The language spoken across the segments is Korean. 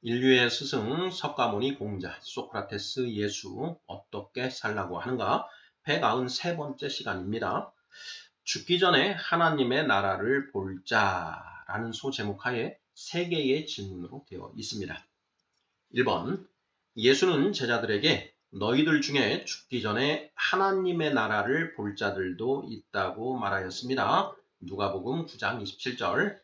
인류의 스승 석가모니 공자 소크라테스 예수 어떻게 살라고 하는가 193번째 시간입니다. 죽기 전에 하나님의 나라를 볼자라는 소제목하에 3개의 질문으로 되어 있습니다. 1번 예수는 제자들에게 너희들 중에 죽기 전에 하나님의 나라를 볼 자들도 있다고 말하였습니다. 누가복음 9장 27절,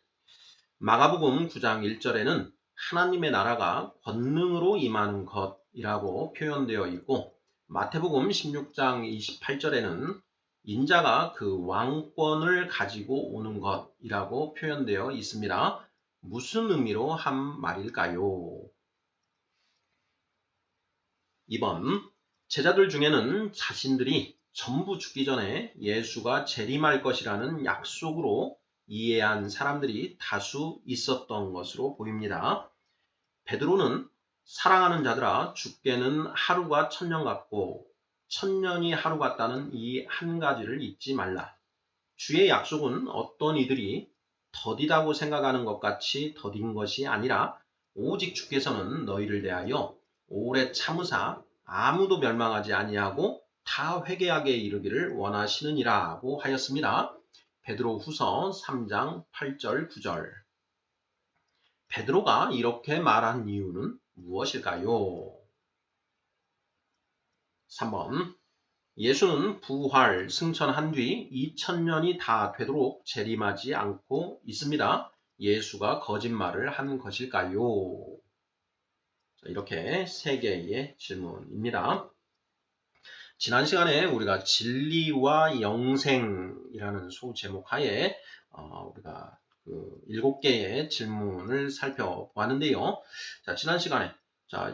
마가복음 9장 1절에는 하나님의 나라가 권능으로 임하는 것이라고 표현되어 있고, 마태복음 16장 28절에는 인자가 그 왕권을 가지고 오는 것이라고 표현되어 있습니다. 무슨 의미로 한 말일까요? 2번 제자들 중에는 자신들이 전부 죽기 전에 예수가 재림할 것이라는 약속으로 이해한 사람들이 다수 있었던 것으로 보입니다. 베드로는 사랑하는 자들아 죽게는 하루가 천년 같고 천년이 하루 같다는 이 한 가지를 잊지 말라. 주의 약속은 어떤 이들이 더디다고 생각하는 것 같이 더딘 것이 아니라 오직 주께서는 너희를 대하여 오래 참으사 아무도 멸망하지 아니하고 다 회개하게 이르기를 원하시느니라고 하였습니다. 베드로후서 3장 8절 9절. 베드로가 이렇게 말한 이유는 무엇일까요? 3번 예수는 부활, 승천한 뒤 2000년이 다 되도록 재림하지 않고 있습니다. 예수가 거짓말을 한 것일까요? 이렇게 3개의 질문입니다. 지난 시간에 우리가 진리와 영생이라는 소제목하에 우리가 7개의 질문을 살펴보았는데요. 자, 지난 시간에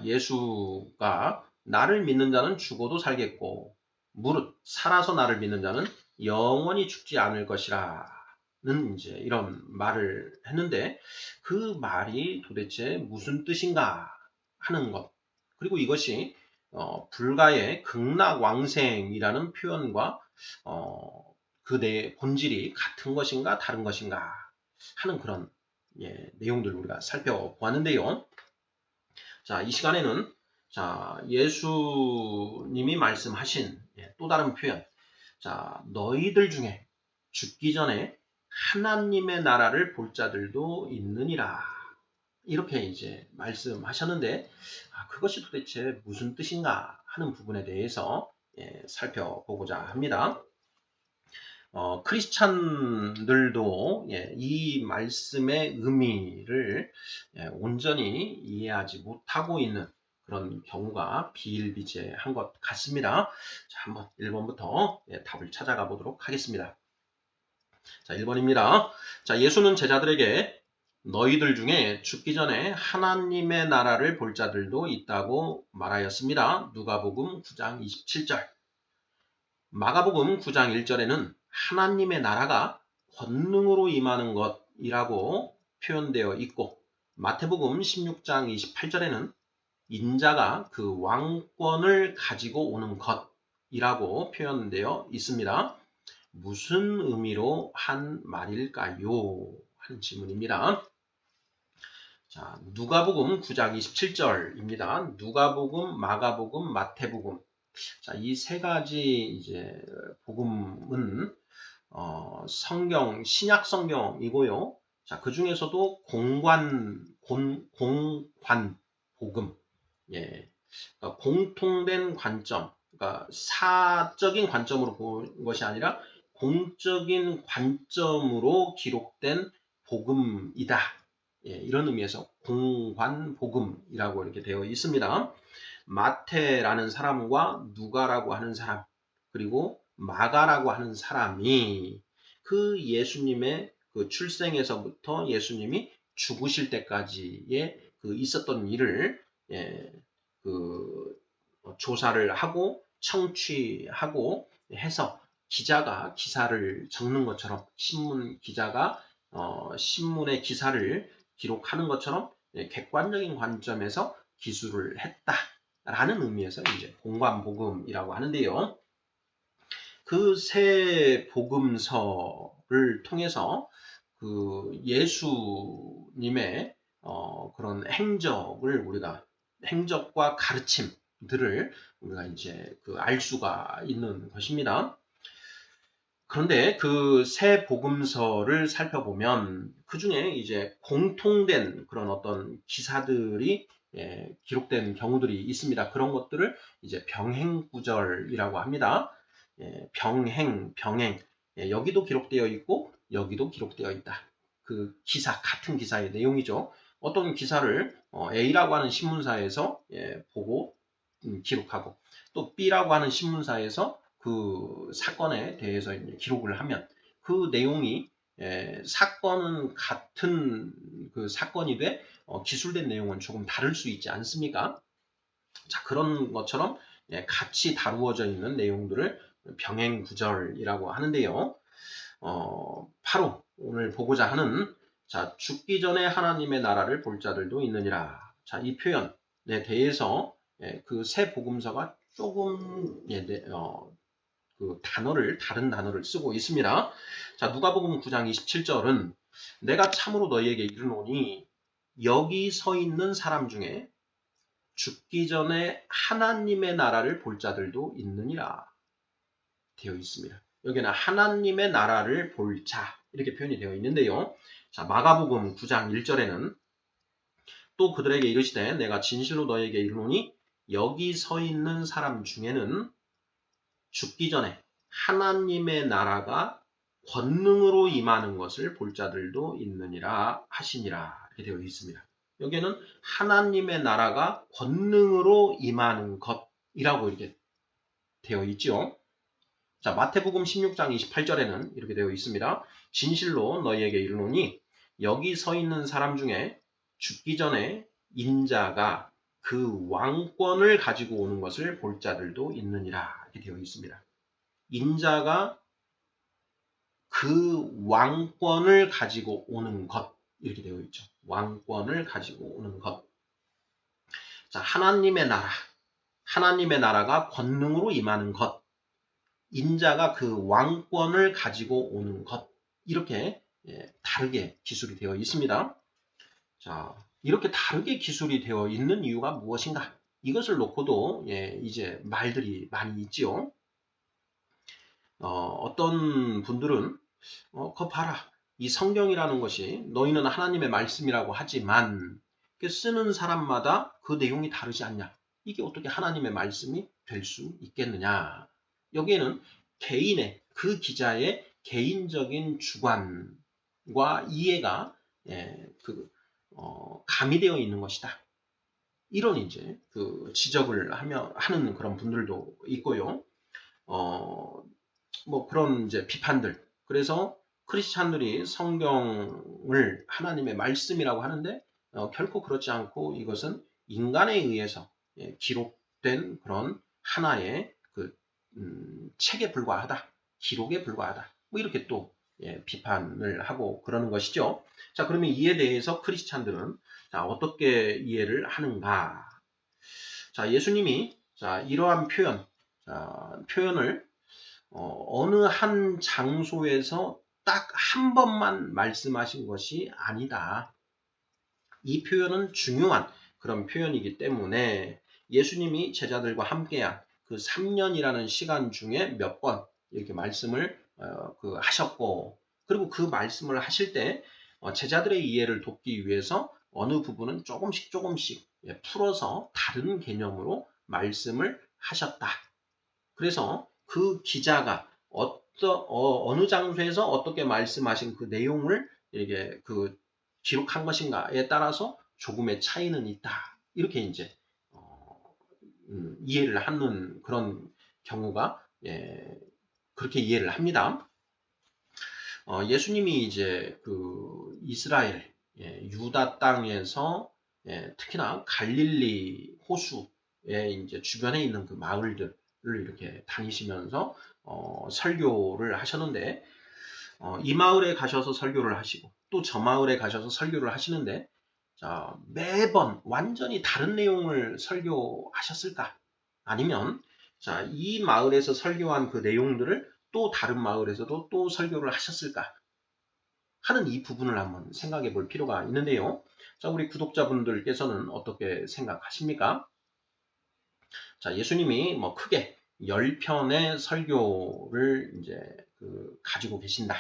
예수가 나를 믿는 자는 죽어도 살겠고 무릇 살아서 나를 믿는 자는 영원히 죽지 않을 것이라는 이제 이런 말을 했는데 그 말이 도대체 무슨 뜻인가 하는 것, 그리고 이것이 불가의 극락왕생이라는 표현과 그 본질이 같은 것인가 다른 것인가 하는 그런 내용들을 우리가 살펴보았는데요. 자, 이 시간에는 예수님이 말씀하신 또 다른 표현, 너희들 중에 죽기 전에 하나님의 나라를 볼 자들도 있느니라. 이렇게 이제 말씀하셨는데, 그것이 도대체 무슨 뜻인가 하는 부분에 대해서 살펴보고자 합니다. 크리스찬들도 이 말씀의 의미를 온전히 이해하지 못하고 있는 그런 경우가 비일비재한 것 같습니다. 자, 한번 1번부터 답을 찾아가 보도록 하겠습니다. 자, 1번입니다. 자, 예수는 제자들에게 너희들 중에 죽기 전에 하나님의 나라를 볼 자들도 있다고 말하였습니다. 누가복음 9장 27절. 마가복음 9장 1절에는 하나님의 나라가 권능으로 임하는 것이라고 표현되어 있고, 마태복음 16장 28절에는 인자가 그 왕권을 가지고 오는 것이라고 표현되어 있습니다. 무슨 의미로 한 말일까요? 하는 질문입니다. 자, 누가복음 9장 27절입니다. 누가복음, 마가복음, 마태복음. 자, 이 3가지 이제 복음은 성경, 신약 성경이고요. 자, 그 중에서도 공관 복음. 그러니까 공통된 관점, 그러니까 사적인 관점으로 본 것이 아니라 공적인 관점으로 기록된 복음이다. 이런 의미에서 공관복음이라고 이렇게 되어 있습니다. 마태라는 사람과 누가라고 하는 사람, 그리고 마가라고 하는 사람이 그 예수님의 그 출생에서부터 예수님이 죽으실 때까지의 그 있었던 일을 조사를 하고 청취하고 해서 기자가 기사를 적는 것처럼, 신문 기자가 신문의 기사를 기록하는 것처럼 객관적인 관점에서 기술을 했다라는 의미에서 이제 공관복음이라고 하는데요. 그 세 복음서를 통해서 그 예수님의 그런 행적과 가르침들을 우리가 이제 알 수가 있는 것입니다. 그런데 그 새 복음서를 살펴보면 그 중에 이제 공통된 그런 어떤 기사들이 기록된 경우들이 있습니다. 그런 것들을 이제 병행구절이라고 합니다. 병행. 여기도 기록되어 있고 여기도 기록되어 있다. 그 같은 기사의 내용이죠. 어떤 기사를 A라고 하는 신문사에서 보고 기록하고 또 B라고 하는 신문사에서 그 사건에 대해서 이제 기록을 하면 그 내용이 사건은 같은 그 사건이되 기술된 내용은 조금 다를 수 있지 않습니까? 자, 그런 것처럼 같이 다루어져 있는 내용들을 병행구절이라고 하는데요. 바로 오늘 보고자 하는 자, 죽기 전에 하나님의 나라를 볼 자들도 있느니라. 자, 이 표현에 대해서 그 새 복음서가 조금 다른 단어를 쓰고 있습니다. 자, 누가복음 9장 27절은 내가 참으로 너희에게 이르노니 여기 서 있는 사람 중에 죽기 전에 하나님의 나라를 볼 자들도 있느니라 되어 있습니다. 여기는 하나님의 나라를 볼 자 이렇게 표현이 되어 있는데요. 자, 마가복음 9장 1절에는 또 그들에게 이르시되 내가 진실로 너희에게 이르노니 여기 서 있는 사람 중에는 죽기 전에 하나님의 나라가 권능으로 임하는 것을 볼 자들도 있느니라 하시니라 이렇게 되어 있습니다. 여기에는 하나님의 나라가 권능으로 임하는 것이라고 이렇게 되어 있죠. 자, 마태복음 16장 28절에는 이렇게 되어 있습니다. 진실로 너희에게 이르노니 여기 서 있는 사람 중에 죽기 전에 인자가 그 왕권을 가지고 오는 것을 볼 자들도 있느니라 이렇게 되어 있습니다. 인자가 그 왕권을 가지고 오는 것 이렇게 되어 있죠. 왕권을 가지고 오는 것. 자, 하나님의 나라가 권능으로 임하는 것. 인자가 그 왕권을 가지고 오는 것. 이렇게 다르게 기술이 되어 있습니다. 자, 이렇게 다르게 기술이 되어 있는 이유가 무엇인가? 이것을 놓고도 이제 말들이 많이 있지요. 어떤 분들은 그거 봐라. 이 성경이라는 것이 너희는 하나님의 말씀이라고 하지만 쓰는 사람마다 그 내용이 다르지 않냐. 이게 어떻게 하나님의 말씀이 될 수 있겠느냐. 여기에는 그 기자의 개인적인 주관과 이해가 가미되어 있는 것이다. 이런 이제 그 지적을 하는 그런 분들도 있고요. 뭐 그런 이제 비판들. 그래서 크리스찬들이 성경을 하나님의 말씀이라고 하는데 결코 그렇지 않고 이것은 인간에 의해서 기록된 그런 하나의 책에 불과하다. 기록에 불과하다. 뭐 이렇게 또 비판을 하고 그러는 것이죠. 자, 그러면 이에 대해서 크리스찬들은 자, 어떻게 이해를 하는가? 자, 예수님이 자, 이러한 표현을 어느 한 장소에서 딱 한 번만 말씀하신 것이 아니다. 이 표현은 중요한 그런 표현이기 때문에 예수님이 제자들과 함께한 그 3년이라는 시간 중에 몇 번 이렇게 말씀을 하셨고, 그리고 그 말씀을 하실 때 제자들의 이해를 돕기 위해서 어느 부분은 조금씩 풀어서 다른 개념으로 말씀을 하셨다. 그래서 그 기자가 어느 장소에서 어떻게 말씀하신 그 내용을 이렇게 기록한 것인가에 따라서 조금의 차이는 있다. 이렇게 이제 이해를 하는 그런 경우가 그렇게 이해를 합니다. 예수님이 이제 그 이스라엘 유다 땅에서 특히나 갈릴리 호수의 이제 주변에 있는 그 마을들을 이렇게 다니시면서 설교를 하셨는데 이 마을에 가셔서 설교를 하시고 또 저 마을에 가셔서 설교를 하시는데 자, 매번 완전히 다른 내용을 설교하셨을까? 아니면 자, 이 마을에서 설교한 그 내용들을 또 다른 마을에서도 또 설교를 하셨을까? 하는 이 부분을 한번 생각해 볼 필요가 있는데요. 자, 우리 구독자분들께서는 어떻게 생각하십니까? 자, 예수님이 뭐 크게 10편의 설교를 이제 가지고 계신다.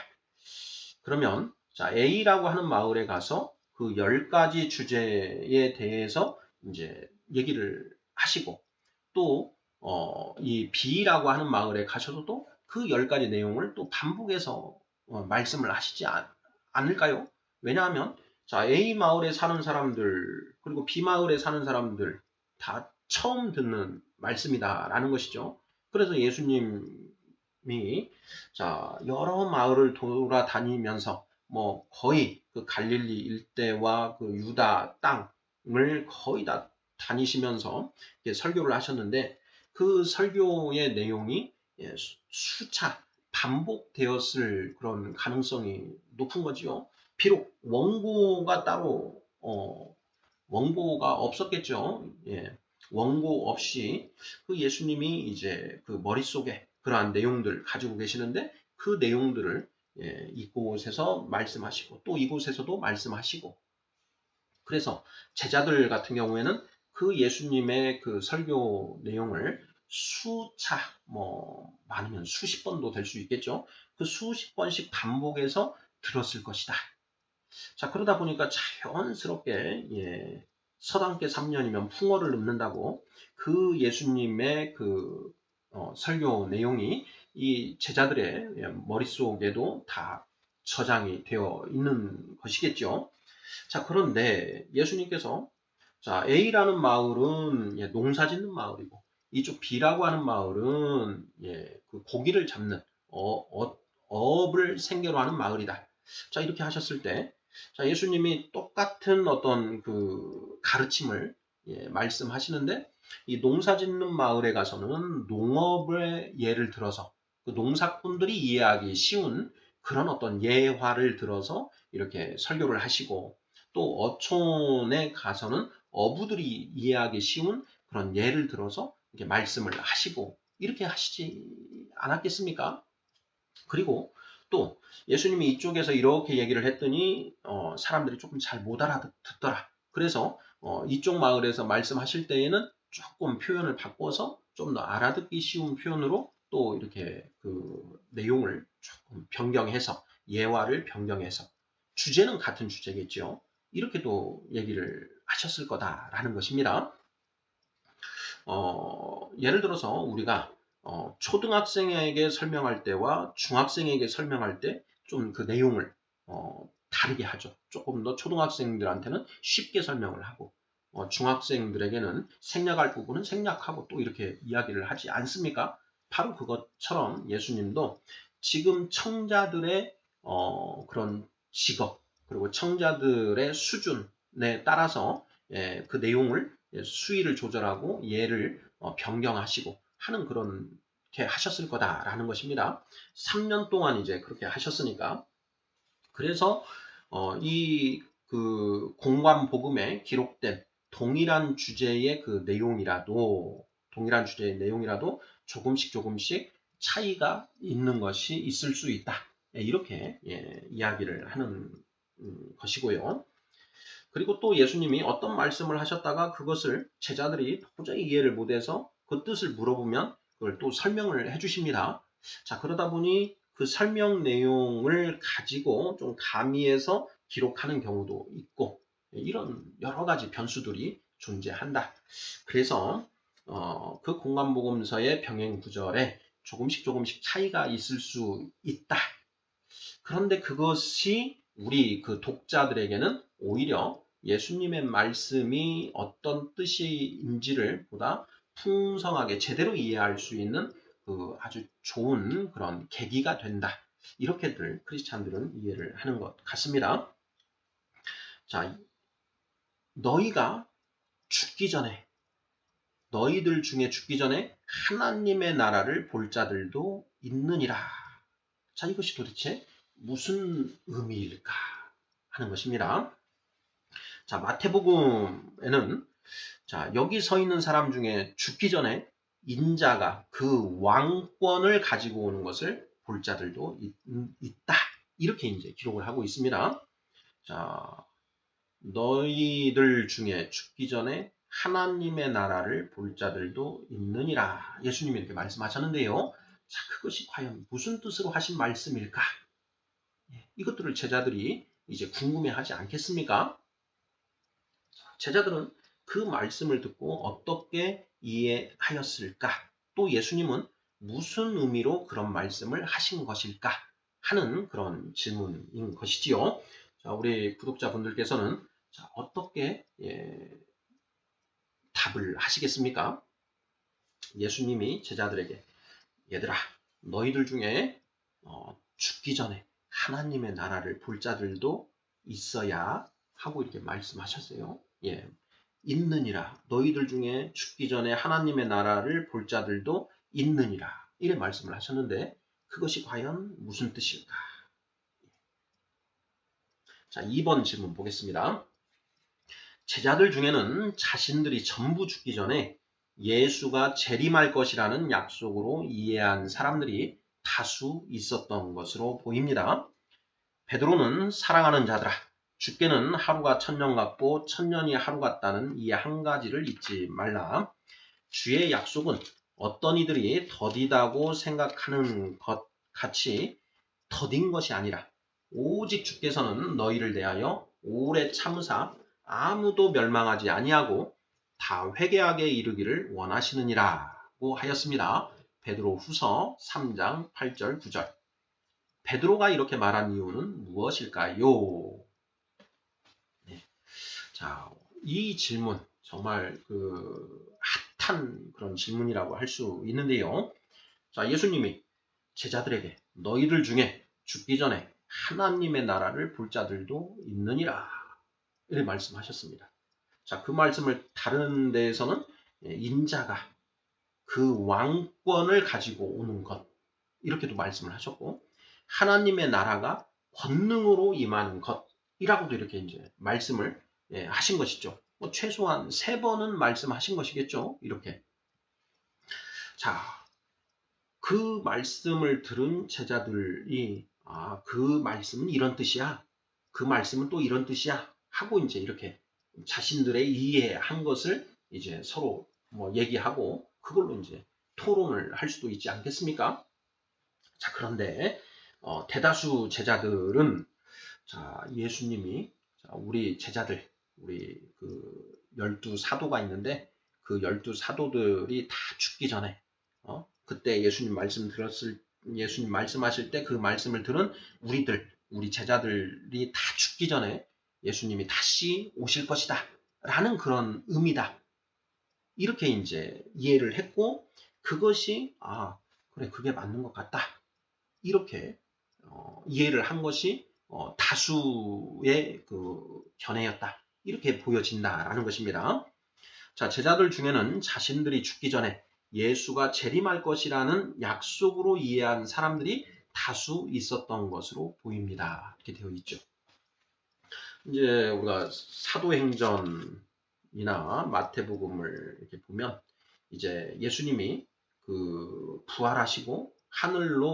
그러면 자, A라고 하는 마을에 가서 그 10가지 주제에 대해서 이제 얘기를 하시고 또 이 B라고 하는 마을에 가셔서도 그 10가지 내용을 또 반복해서 말씀을 하시지 않을까요? 왜냐하면 자, A 마을에 사는 사람들 그리고 B 마을에 사는 사람들 다 처음 듣는 말씀이다라는 것이죠. 그래서 예수님이 자, 여러 마을을 돌아다니면서 뭐 거의 그 갈릴리 일대와 그 유다 땅을 거의 다 다니시면서 설교를 하셨는데 그 설교의 내용이 수차 반복되었을 그런 가능성이 높은 거지요. 비록 원고가 따로 원고가 없었겠죠. 예. 원고 없이 그 예수님이 이제 그 머릿속에 그러한 내용들 가지고 계시는데 그 내용들을 이곳에서 말씀하시고 또 이곳에서도 말씀하시고 그래서 제자들 같은 경우에는 그 예수님의 그 설교 내용을 수차 뭐 많으면 수십 번도 될 수 있겠죠. 그 수십 번씩 반복해서 들었을 것이다. 자, 그러다 보니까 자연스럽게 서당계 3년이면 풍어를 읊는다고 그 예수님의 그 설교 내용이 이 제자들의 머릿속에도 다 저장이 되어 있는 것이겠죠. 자, 그런데 예수님께서 자, A라는 마을은 농사 짓는 마을이고 이쪽 B라고 하는 마을은 그 고기를 잡는 어업을 생계로 하는 마을이다. 자, 이렇게 하셨을 때 자, 예수님이 똑같은 어떤 그 가르침을 말씀하시는데 이 농사짓는 마을에 가서는 농업의 예를 들어서 그 농사꾼들이 이해하기 쉬운 그런 어떤 예화를 들어서 이렇게 설교를 하시고 또 어촌에 가서는 어부들이 이해하기 쉬운 그런 예를 들어서 이렇게 말씀을 하시고 이렇게 하시지 않았겠습니까? 그리고 또 예수님이 이쪽에서 이렇게 얘기를 했더니 사람들이 조금 잘 못 알아듣더라. 그래서 이쪽 마을에서 말씀하실 때에는 조금 표현을 바꿔서 좀 더 알아듣기 쉬운 표현으로 또 이렇게 그 내용을 조금 변경해서 예화를 변경해서 주제는 같은 주제겠죠. 이렇게도 얘기를 하셨을 거다라는 것입니다. 예를 들어서 우리가 초등학생에게 설명할 때와 중학생에게 설명할 때 좀 그 내용을 다르게 하죠. 조금 더 초등학생들한테는 쉽게 설명을 하고 중학생들에게는 생략할 부분은 생략하고 또 이렇게 이야기를 하지 않습니까? 바로 그것처럼 예수님도 지금 청자들의 그런 직업 그리고 청자들의 수준에 따라서 그 내용을 수위를 조절하고 예를 변경하시고 하는 그렇게 하셨을 거다라는 것입니다. 3년 동안 이제 그렇게 하셨으니까 그래서 이 그 공관 복음에 기록된 동일한 주제의 그 내용이라도 조금씩 차이가 있는 것이 있을 수 있다. 이렇게 이야기를 하는 것이고요. 그리고 또 예수님이 어떤 말씀을 하셨다가 그것을 제자들이 도저히 이해를 못해서 그 뜻을 물어보면 그걸 또 설명을 해주십니다. 자, 그러다 보니 그 설명 내용을 가지고 좀 가미해서 기록하는 경우도 있고 이런 여러 가지 변수들이 존재한다. 그래서 그 공관복음서의 병행 구절에 조금씩 차이가 있을 수 있다. 그런데 그것이 우리 그 독자들에게는 오히려 예수님의 말씀이 어떤 뜻인지를 보다 풍성하게 제대로 이해할 수 있는 그 아주 좋은 그런 계기가 된다. 이렇게들 크리스찬들은 이해를 하는 것 같습니다. 자, 너희가 죽기 전에 너희들 중에 죽기 전에 하나님의 나라를 볼 자들도 있느니라. 자, 이것이 도대체 무슨 의미일까 하는 것입니다. 자, 마태복음에는 자, 여기 서 있는 사람 중에 죽기 전에 인자가 그 왕권을 가지고 오는 것을 볼 자들도 있다. 이렇게 이제 기록을 하고 있습니다. 자, 너희들 중에 죽기 전에 하나님의 나라를 볼 자들도 있느니라. 예수님이 이렇게 말씀하셨는데요. 자, 그것이 과연 무슨 뜻으로 하신 말씀일까? 이것들을 제자들이 이제 궁금해하지 않겠습니까? 제자들은 그 말씀을 듣고 어떻게 이해하였을까? 또 예수님은 무슨 의미로 그런 말씀을 하신 것일까? 하는 그런 질문인 것이지요. 자, 우리 구독자분들께서는 자, 어떻게 답을 하시겠습니까? 예수님이 제자들에게 얘들아, 너희들 중에 죽기 전에 하나님의 나라를 볼 자들도 있어야 하고 이렇게 말씀하셨어요. 예, 있느니라. 너희들 중에 죽기 전에 하나님의 나라를 볼 자들도 있느니라. 이래 말씀을 하셨는데 그것이 과연 무슨 뜻일까? 자, 2번 질문 보겠습니다. 제자들 중에는 자신들이 전부 죽기 전에 예수가 재림할 것이라는 약속으로 이해한 사람들이 다수 있었던 것으로 보입니다. 베드로는 사랑하는 자들아, 주께는 하루가 천년 같고 천년이 하루 같다는 이 한 가지를 잊지 말라. 주의 약속은 어떤 이들이 더디다고 생각하는 것 같이 더딘 것이 아니라 오직 주께서는 너희를 대하여 오래 참으사 아무도 멸망하지 아니하고 다 회개하게 이르기를 원하시느니라고 하였습니다. 베드로 후서 3장 8절 9절. 베드로가 이렇게 말한 이유는 무엇일까요? 네. 자, 이 질문 정말 핫한 그런 질문이라고 할 수 있는데요. 자, 예수님이 제자들에게 너희들 중에 죽기 전에 하나님의 나라를 볼 자들도 있느니라 이렇게 말씀하셨습니다. 자, 그 말씀을 다른 데에서는 인자가 그 왕권을 가지고 오는 것 이렇게도 말씀을 하셨고 하나님의 나라가 권능으로 임하는 것이라고도 이렇게 이제 말씀을 하신 것이죠. 뭐 최소한 3번은 말씀하신 것이겠죠. 이렇게. 자, 그 말씀을 들은 제자들이 그 말씀은 이런 뜻이야. 그 말씀은 또 이런 뜻이야. 하고 이제 이렇게 자신들의 이해한 것을 이제 서로 뭐 얘기하고 그걸로 이제 토론을 할 수도 있지 않겠습니까? 자, 그런데 대다수 제자들은 자, 예수님이 우리 제자들, 우리 그 12사도가 있는데 그 12사도들이 다 죽기 전에 그때 예수님 말씀하실 때 그 말씀을 들은 우리 제자들이 다 죽기 전에 예수님이 다시 오실 것이다. 라는 그런 의미다. 이렇게 이제 이해를 했고 그것이 그래 그게 맞는 것 같다. 이렇게 이해를 한 것이 다수의 그 견해였다. 이렇게 보여진다라는 것입니다. 자, 제자들 중에는 자신들이 죽기 전에 예수가 재림할 것이라는 약속으로 이해한 사람들이 다수 있었던 것으로 보입니다. 이렇게 되어 있죠. 이제 우리가 사도행전이나 마태복음을 이렇게 보면 이제 예수님이 그 부활하시고 하늘로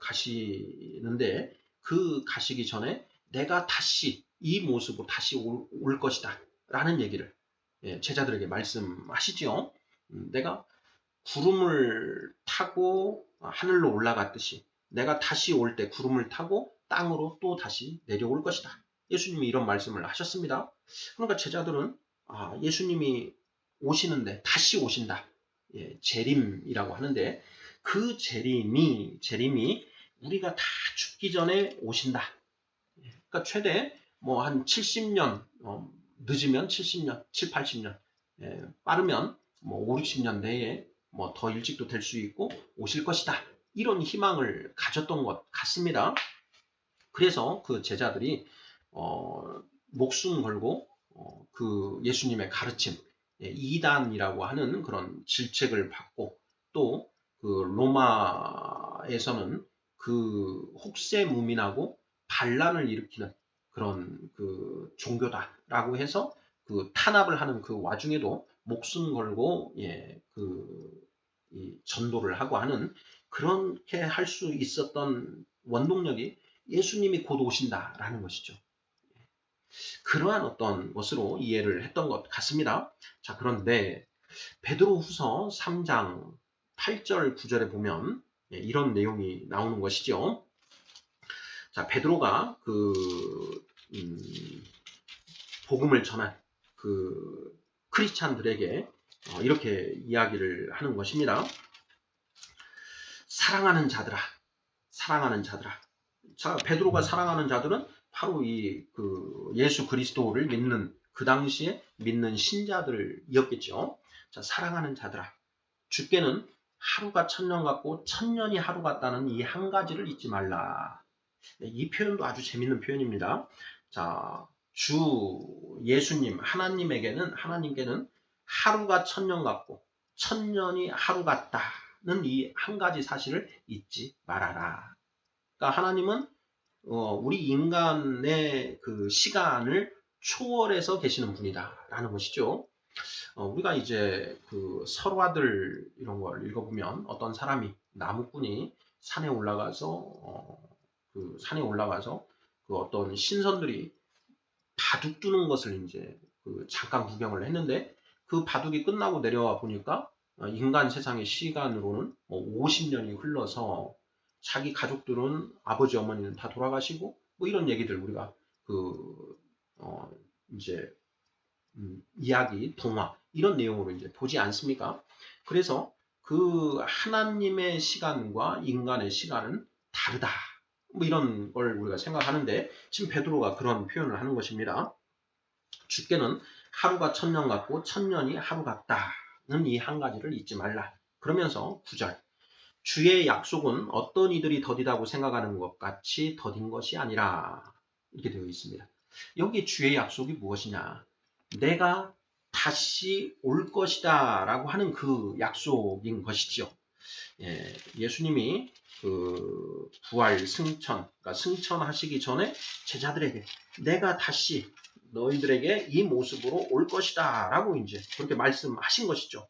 올라가시는데 그 가시기 전에 내가 다시 이 모습으로 다시 올 것이다 라는 얘기를 제자들에게 말씀하시죠. 내가 구름을 타고 하늘로 올라갔듯이 내가 다시 올 때 구름을 타고 땅으로 또 다시 내려올 것이다. 예수님이 이런 말씀을 하셨습니다. 그러니까 제자들은 예수님이 오시는데 다시 오신다. 재림이라고 하는데 그 재림이 우리가 다 죽기 전에 오신다. 그러니까 최대 뭐 한 70년, 늦으면 70년, 7, 80년, 빠르면 뭐 5, 60년 내에 뭐 더 일찍도 될 수 있고 오실 것이다. 이런 희망을 가졌던 것 같습니다. 그래서 그 제자들이 목숨 걸고 그 예수님의 가르침, 이단이라고 하는 그런 질책을 받고 또 그 로마에서는 그 혹세무민하고 반란을 일으키는 그런 그 종교다라고 해서 그 탄압을 하는 그 와중에도 목숨 걸고 이 전도를 하고 하는 그렇게 할 수 있었던 원동력이 예수님이 곧 오신다라는 것이죠. 그러한 어떤 것으로 이해를 했던 것 같습니다. 자, 그런데 베드로후서 3장 8절 9절에 보면 이런 내용이 나오는 것이죠. 자, 베드로가 음, 복음을 전한 크리스찬들에게 이렇게 이야기를 하는 것입니다. 사랑하는 자들아, 사랑하는 자들아. 자, 베드로가 사랑하는 자들은 바로 예수 그리스도를 믿는 그 당시에 믿는 신자들이었겠죠. 자, 사랑하는 자들아, 주께는 하루가 천년 같고 천년이 하루 같다는 이 한 가지를 잊지 말라. 이 표현도 아주 재밌는 표현입니다. 자, 주 예수님 하나님께는 하루가 천년 같고 천년이 하루 같다는 이 한 가지 사실을 잊지 말아라. 그러니까 하나님은 우리 인간의 그 시간을 초월해서 계시는 분이다라는 것이죠. 우리가 이제 설화들 이런 걸 읽어보면 어떤 사람이 나무꾼이 산에 올라가서 어떤 신선들이 바둑 두는 것을 이제 잠깐 구경을 했는데 그 바둑이 끝나고 내려와 보니까 인간 세상의 시간으로는 50년이 흘러서 자기 가족들은 아버지 어머니는 다 돌아가시고 뭐 이런 얘기들 우리가 이제 이야기, 동화 이런 내용으로 이제 보지 않습니까? 그래서 그 하나님의 시간과 인간의 시간은 다르다. 뭐 이런 걸 우리가 생각하는데 지금 베드로가 그런 표현을 하는 것입니다. 주께는 하루가 천년 같고 천년이 하루 같다는 이 한 가지를 잊지 말라. 그러면서 9절 주의 약속은 어떤 이들이 더디다고 생각하는 것 같이 더딘 것이 아니라 이렇게 되어 있습니다. 여기 주의 약속이 무엇이냐? 내가 다시 올 것이다 라고 하는 그 약속인 것이지요. 예수님이 부활 승천, 그러니까 승천하시기 전에 제자들에게 내가 다시 너희들에게 이 모습으로 올 것이다 라고 이제 그렇게 말씀하신 것이죠.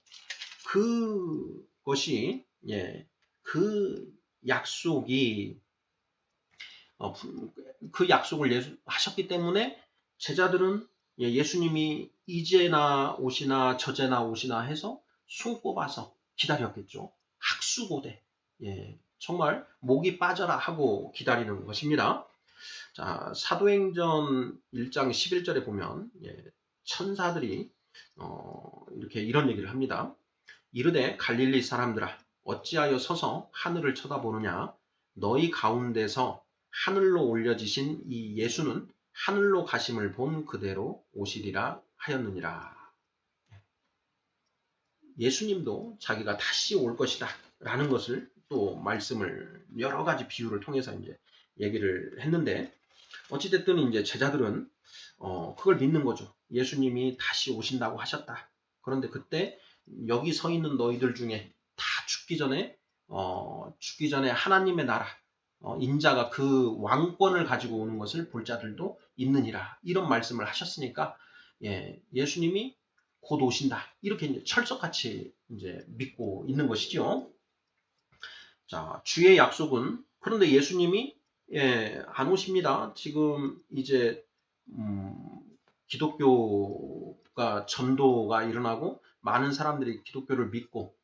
그것이 그 약속이 그 약속을 하셨기 때문에 제자들은 예수님이 이제나 오시나 저제나 오시나 해서 손꼽아서 기다렸겠죠. 학수고대. 정말 목이 빠져라 하고 기다리는 것입니다. 자, 사도행전 1장 11절에 보면 천사들이 이렇게 이런 얘기를 합니다. 이르되 갈릴리 사람들아 어찌하여 서서 하늘을 쳐다보느냐 너희 가운데서 하늘로 올려지신 이 예수는 하늘로 가심을 본 그대로 오시리라 하였느니라. 예수님도 자기가 다시 올 것이다 라는 것을 또 말씀을 여러 가지 비유를 통해서 이제 얘기를 했는데 어찌됐든 이제 제자들은 그걸 믿는 거죠. 예수님이 다시 오신다고 하셨다. 그런데 그때 여기 서 있는 너희들 중에 다 죽기 전에 하나님의 나라 인자가 그 왕권을 가지고 오는 것을 볼 자들도 있느니라. 이런 말씀을 하셨으니까 예수님이 곧 오신다. 이렇게 이제 철석같이 이제 믿고 있는 것이죠. 자, 주의 약속은 그런데 예수님이 안 오십니다. 지금 이제 기독교가 전도가 일어나고 많은 사람들이 기독교를 믿고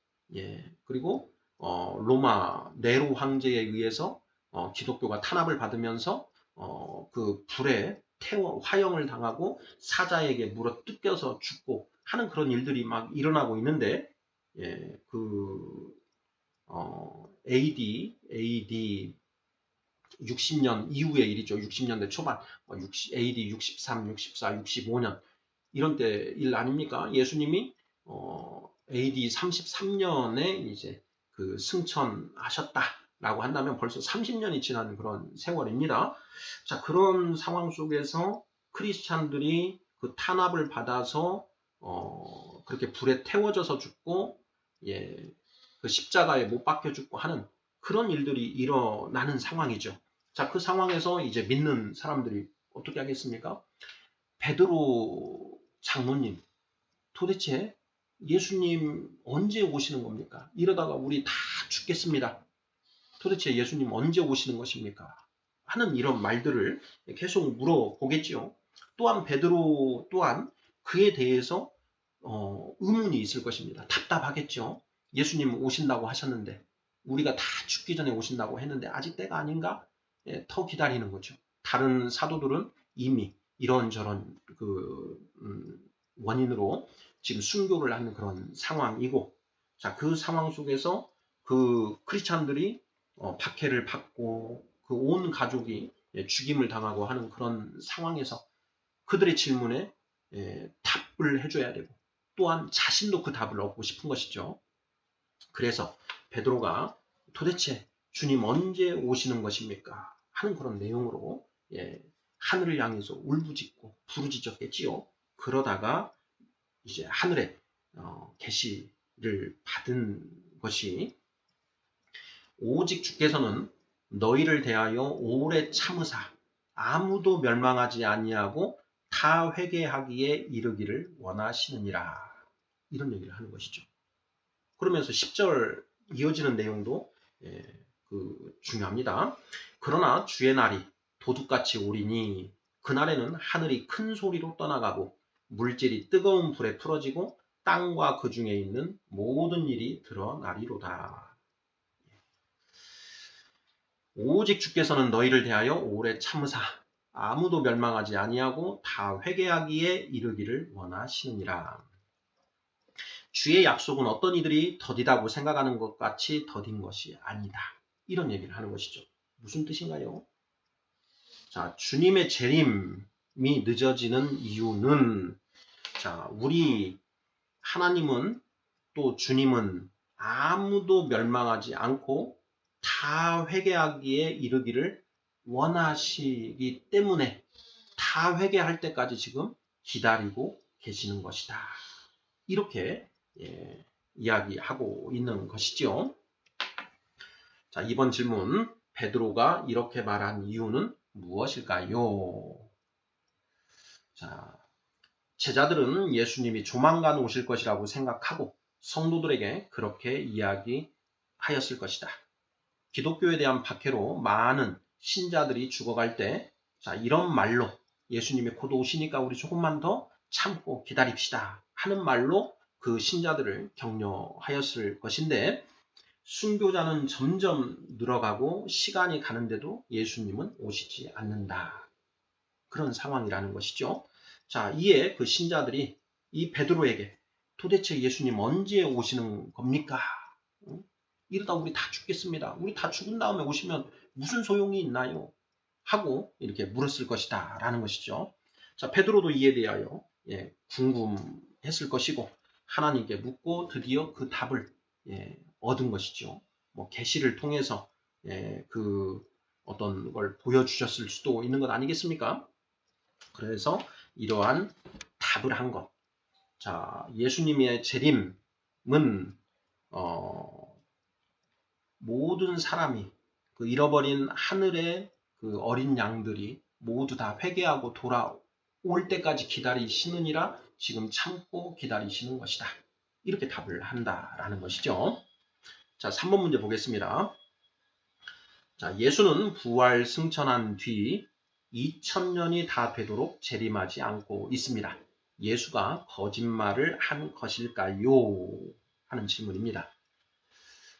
그리고 로마 네로 황제에 의해서 기독교가 탄압을 받으면서 그 불에 화형을 당하고 사자에게 물어 뜯겨서 죽고 하는 그런 일들이 막 일어나고 있는데 AD 60년 이후의 일이죠. 60년대 초반, AD 63, 64, 65년 이런 때 일 아닙니까? 예수님이 AD 33년에 이제 승천하셨다라고 한다면 벌써 30년이 지난 그런 세월입니다. 자, 그런 상황 속에서 크리스찬들이 그 탄압을 받아서 그렇게 불에 태워져서 죽고 그 십자가에 못 박혀 죽고 하는 그런 일들이 일어나는 상황이죠. 자, 그 상황에서 이제 믿는 사람들이 어떻게 하겠습니까? 베드로 장로님, 도대체 예수님 언제 오시는 겁니까? 이러다가 우리 다 죽겠습니다. 도대체 예수님 언제 오시는 것입니까? 하는 이런 말들을 계속 물어보겠지요. 또한 베드로 또한 그에 대해서 의문이 있을 것입니다. 답답하겠죠. 예수님 오신다고 하셨는데 우리가 다 죽기 전에 오신다고 했는데 아직 때가 아닌가? 예, 더 기다리는 거죠. 다른 사도들은 이미 이런저런 원인으로 지금 순교를 하는 그런 상황이고, 자, 그 상황 속에서 그 크리스찬들이 박해를 받고 그 온 가족이 죽임을 당하고 하는 그런 상황에서 그들의 질문에 답을 해줘야 되고 또한 자신도 그 답을 얻고 싶은 것이죠. 그래서 베드로가 도대체 주님 언제 오시는 것입니까? 하는 그런 내용으로 하늘을 향해서 울부짖고 부르짖었겠지요. 그러다가 이제 하늘에 계시를 받은 것이 오직 주께서는 너희를 대하여 오래 참으사 아무도 멸망하지 아니하고 다 회개하기에 이르기를 원하시느니라. 이런 얘기를 하는 것이죠. 그러면서 10절 이어지는 내용도 중요합니다. 그러나 주의 날이 도둑같이 오리니 그날에는 하늘이 큰 소리로 떠나가고 물질이 뜨거운 불에 풀어지고 땅과 그 중에 있는 모든 일이 드러나리로다. 오직 주께서는 너희를 대하여 오래 참으사 아무도 멸망하지 아니하고 다 회개하기에 이르기를 원하시느니라. 주의 약속은 어떤 이들이 더디다고 생각하는 것 같이 더딘 것이 아니다. 이런 얘기를 하는 것이죠. 무슨 뜻인가요? 자, 주님의 재림이 늦어지는 이유는, 자, 우리 하나님은 또 주님은 아무도 멸망하지 않고 다 회개하기에 이르기를 원하시기 때문에 다 회개할 때까지 지금 기다리고 계시는 것이다. 이렇게 이야기하고 있는 것이죠. 자, 이번 질문, 베드로가 이렇게 말한 이유는 무엇일까요? 자, 제자들은 예수님이 조만간 오실 것이라고 생각하고 성도들에게 그렇게 이야기하였을 것이다. 기독교에 대한 박해로 많은 신자들이 죽어갈 때, 자, 이런 말로 예수님이 곧 오시니까 우리 조금만 더 참고 기다립시다 하는 말로 그 신자들을 격려하였을 것인데, 순교자는 점점 늘어가고 시간이 가는데도 예수님은 오시지 않는다. 그런 상황이라는 것이죠. 자, 이에 그 신자들이 이 베드로에게 도대체 예수님 언제 오시는 겁니까? 이러다 우리 다 죽겠습니다. 우리 다 죽은 다음에 오시면 무슨 소용이 있나요? 하고 이렇게 물었을 것이다 라는 것이죠. 자, 베드로도 이에 대하여 궁금했을 것이고 하나님께 묻고 드디어 그 답을 얻은 것이죠. 뭐 계시를 통해서 그 어떤 걸 보여주셨을 수도 있는 것 아니겠습니까? 그래서 이러한 답을 한 것. 자, 예수님의 재림은 모든 사람이 그 잃어버린 하늘의 그 어린 양들이 모두 다 회개하고 돌아올 때까지 기다리시느니라 지금 참고 기다리시는 것이다. 이렇게 답을 한다라는 것이죠. 자, 3번 문제 보겠습니다. 자, 예수는 부활 승천한 뒤 2000년이 다 되도록 재림하지 않고 있습니다. 예수가 거짓말을 한 것일까요? 하는 질문입니다.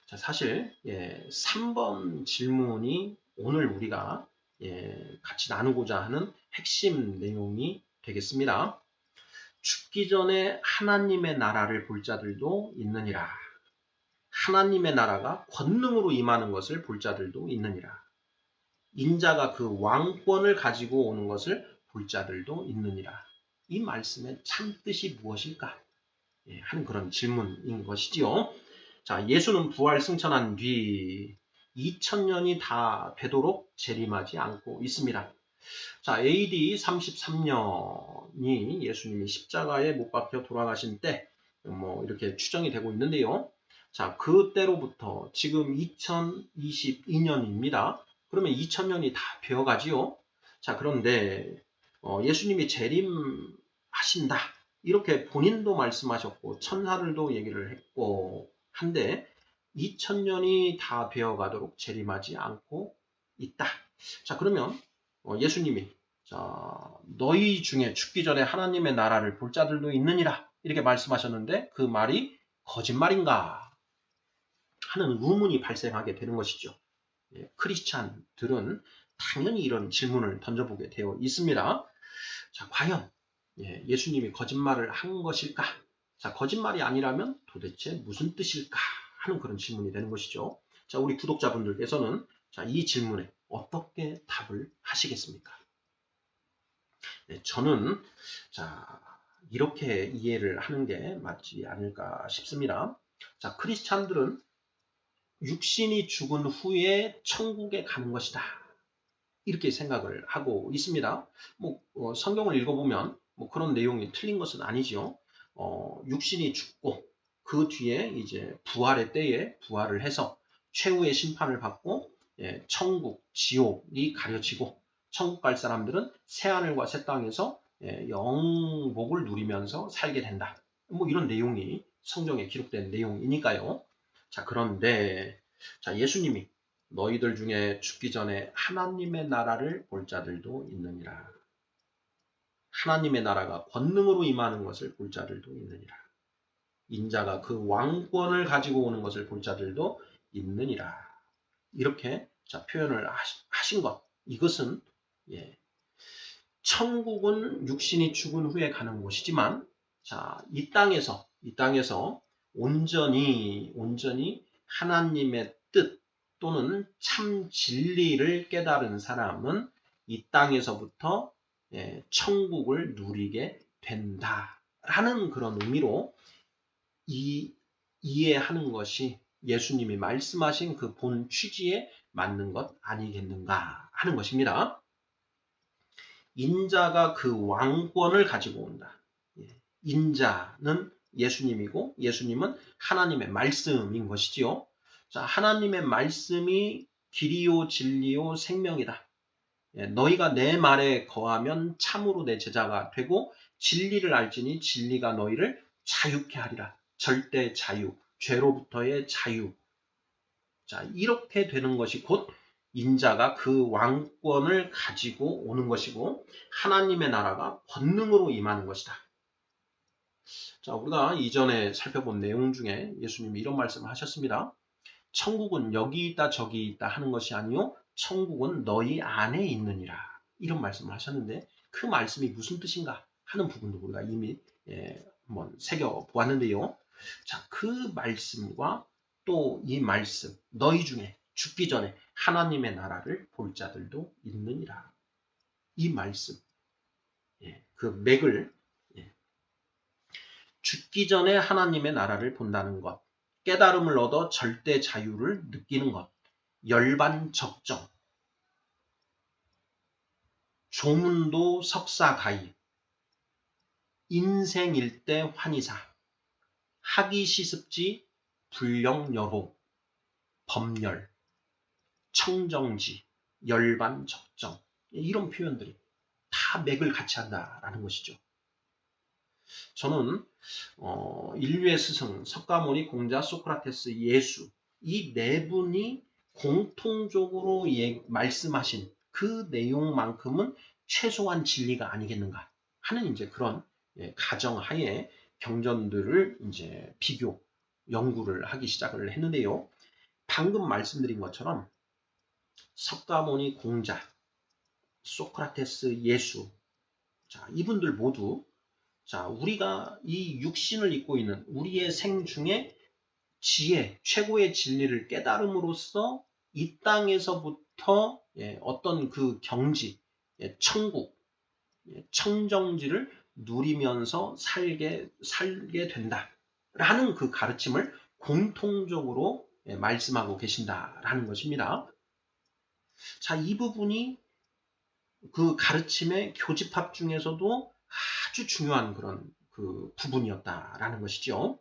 자, 사실 3번 질문이 오늘 우리가 같이 나누고자 하는 핵심 내용이 되겠습니다. 죽기 전에 하나님의 나라를 볼 자들도 있느니라. 하나님의 나라가 권능으로 임하는 것을 볼 자들도 있느니라. 인자가 그 왕권을 가지고 오는 것을 볼 자들도 있느니라. 이 말씀의 참뜻이 무엇일까? 하는 그런 질문인 것이지요. 자, 예수는 부활 승천한 뒤 2000년이 다 되도록 재림하지 않고 있습니다. 자, AD 33년이 예수님이 십자가에 못 박혀 돌아가신 때, 이렇게 추정이 되고 있는데요. 자, 그때로부터 지금 2022년입니다. 그러면 2000년이 다 되어가지요. 자, 그런데 예수님이 재림하신다. 이렇게 본인도 말씀하셨고 천사들도 얘기를 했고 한데 2000년이 다 되어가도록 재림하지 않고 있다. 자, 그러면 예수님이 자, 너희 중에 죽기 전에 하나님의 나라를 볼 자들도 있느니라. 이렇게 말씀하셨는데 그 말이 거짓말인가 하는 의문이 발생하게 되는 것이죠. 크리스찬들은 당연히 이런 질문을 던져보게 되어 있습니다. 자, 과연 예수님이 거짓말을 한 것일까? 자, 거짓말이 아니라면 도대체 무슨 뜻일까? 하는 그런 질문이 되는 것이죠. 자, 우리 구독자분들께서는 자, 이 질문에 어떻게 답을 하시겠습니까? 저는 자, 이렇게 이해를 하는 게 맞지 않을까 싶습니다. 자, 크리스찬들은 육신이 죽은 후에 천국에 가는 것이다. 이렇게 생각을 하고 있습니다. 성경을 읽어보면 그런 내용이 틀린 것은 아니죠. 육신이 죽고 그 뒤에 이제 부활의 때에 부활을 해서 최후의 심판을 받고 천국, 지옥이 가려지고 천국 갈 사람들은 새하늘과 새 땅에서 영복을 누리면서 살게 된다. 이런 내용이 성경에 기록된 내용이니까요. 자, 그런데 자, 예수님이 너희들 중에 죽기 전에 하나님의 나라를 볼 자들도 있느니라. 하나님의 나라가 권능으로 임하는 것을 볼 자들도 있느니라. 인자가 그 왕권을 가지고 오는 것을 볼 자들도 있느니라. 이렇게 자, 표현을 하신 것. 이것은 천국은 육신이 죽은 후에 가는 곳이지만 자, 이 땅에서 온전히 하나님의 뜻 또는 참 진리를 깨달은 사람은 이 땅에서부터 천국을 누리게 된다라는 그런 의미로 이해하는 것이 예수님이 말씀하신 그 본 취지에 맞는 것 아니겠는가 하는 것입니다. 인자가 그 왕권을 가지고 온다. 인자는 예수님이고 예수님은 하나님의 말씀인 것이지요. 자, 하나님의 말씀이 길이요 진리요 생명이다. 너희가 내 말에 거하면 참으로 내 제자가 되고 진리를 알지니 진리가 너희를 자유케 하리라. 절대 자유, 죄로부터의 자유. 자, 이렇게 되는 것이 곧 인자가 그 왕권을 가지고 오는 것이고 하나님의 나라가 권능으로 임하는 것이다. 자, 우리가 이전에 살펴본 내용 중에 예수님이 이런 말씀을 하셨습니다. 천국은 여기 있다 저기 있다 하는 것이 아니요 천국은 너희 안에 있느니라. 이런 말씀을 하셨는데 그 말씀이 무슨 뜻인가 하는 부분도 우리가 이미 한번 새겨보았는데요. 자, 그 말씀과 또 이 말씀 너희 중에 죽기 전에 하나님의 나라를 볼 자들도 있느니라. 이 말씀 그 맥을 죽기 전에 하나님의 나라를 본다는 것, 깨달음을 얻어 절대 자유를 느끼는 것, 열반적정, 조문도 석사가입, 인생일대 환희사, 학위시습지, 불령여호, 법열, 청정지, 열반적정 이런 표현들이 다 맥을 같이 한다라는 것이죠. 저는 인류의 스승 석가모니, 공자, 소크라테스, 예수 이 네 분이 공통적으로 말씀하신 그 내용만큼은 최소한 진리가 아니겠는가 하는 이제 그런 가정하에 경전들을 이제 비교 연구를 하기 시작을 했는데요. 방금 말씀드린 것처럼 석가모니, 공자, 소크라테스, 예수 자, 이분들 모두 자, 우리가 이 육신을 입고 있는 우리의 생 중에 지혜, 최고의 진리를 깨달음으로써 이 땅에서부터 어떤 그 경지, 천국, 청정지를 누리면서 살게 된다라는 그 가르침을 공통적으로 말씀하고 계신다라는 것입니다. 자, 이 부분이 그 가르침의 교집합 중에서도 아주 중요한 그런 그 부분이었다라는 것이죠.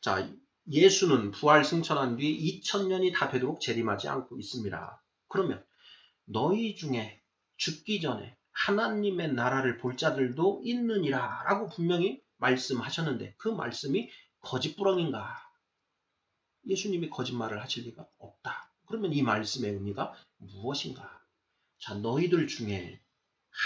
자, 예수는 부활 승천한 뒤 2000년이 다 되도록 재림하지 않고 있습니다. 그러면 너희 중에 죽기 전에 하나님의 나라를 볼 자들도 있느니라 라고 분명히 말씀하셨는데 그 말씀이 거짓부렁인가? 예수님이 거짓말을 하실 리가 없다. 그러면 이 말씀의 의미가 무엇인가? 자, 너희들 중에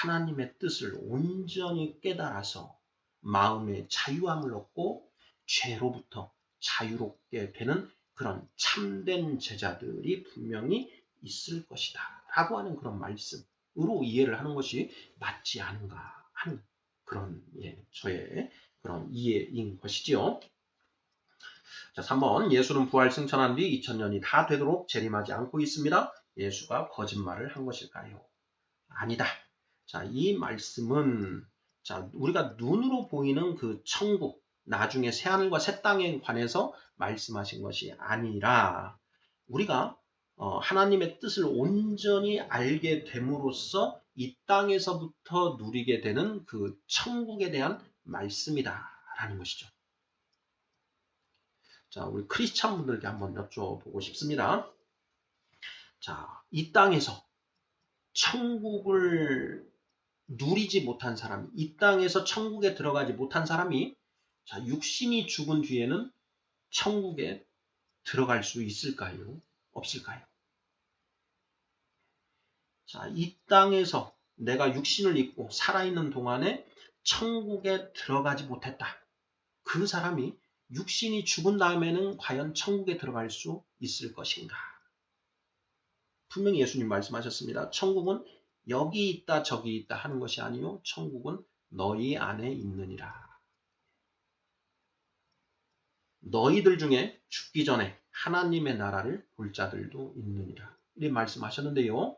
하나님의 뜻을 온전히 깨달아서 마음의 자유함을 얻고 죄로부터 자유롭게 되는 그런 참된 제자들이 분명히 있을 것이다 라고 하는 그런 말씀으로 이해를 하는 것이 맞지 않은가 하는 그런 저의 그런 이해인 것이지요. 자, 3번 예수는 부활 승천한 뒤 2000년이 다 되도록 재림하지 않고 있습니다. 예수가 거짓말을 한 것일까요? 아니다. 자, 이 말씀은 우리가 눈으로 보이는 그 천국, 나중에 새하늘과 새 땅에 관해서 말씀하신 것이 아니라 우리가 하나님의 뜻을 온전히 알게 됨으로써 이 땅에서부터 누리게 되는 그 천국에 대한 말씀이다라는 것이죠. 자, 우리 크리스찬 분들께 한번 여쭤보고 싶습니다. 자, 이 땅에서 천국을 누리지 못한 사람, 이 땅에서 천국에 들어가지 못한 사람이 자, 육신이 죽은 뒤에는 천국에 들어갈 수 있을까요? 없을까요? 자, 이 땅에서 내가 육신을 입고 살아있는 동안에 천국에 들어가지 못했다. 그 사람이 육신이 죽은 다음에는 과연 천국에 들어갈 수 있을 것인가? 분명히 예수님 말씀하셨습니다. 천국은 여기 있다 저기 있다 하는 것이 아니요 천국은 너희 안에 있느니라. 너희들 중에 죽기 전에 하나님의 나라를 볼 자들도 있느니라. 이렇게 말씀하셨는데요.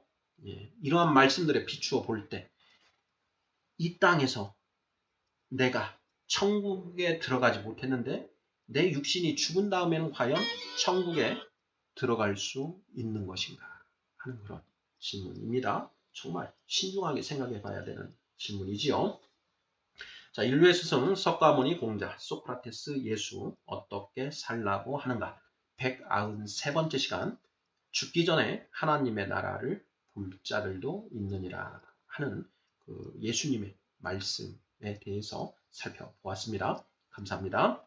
이러한 말씀들에 비추어 볼 때 이 땅에서 내가 천국에 들어가지 못했는데 내 육신이 죽은 다음에는 과연 천국에 들어갈 수 있는 것인가 하는 그런 질문입니다. 정말 신중하게 생각해 봐야 되는 질문이지요. 자, 인류의 스승 석가모니 공자 소크라테스 예수 어떻게 살라고 하는가 193번째 시간 죽기 전에 하나님의 나라를 볼 자들도 있느니라 하는 그 예수님의 말씀에 대해서 살펴보았습니다. 감사합니다.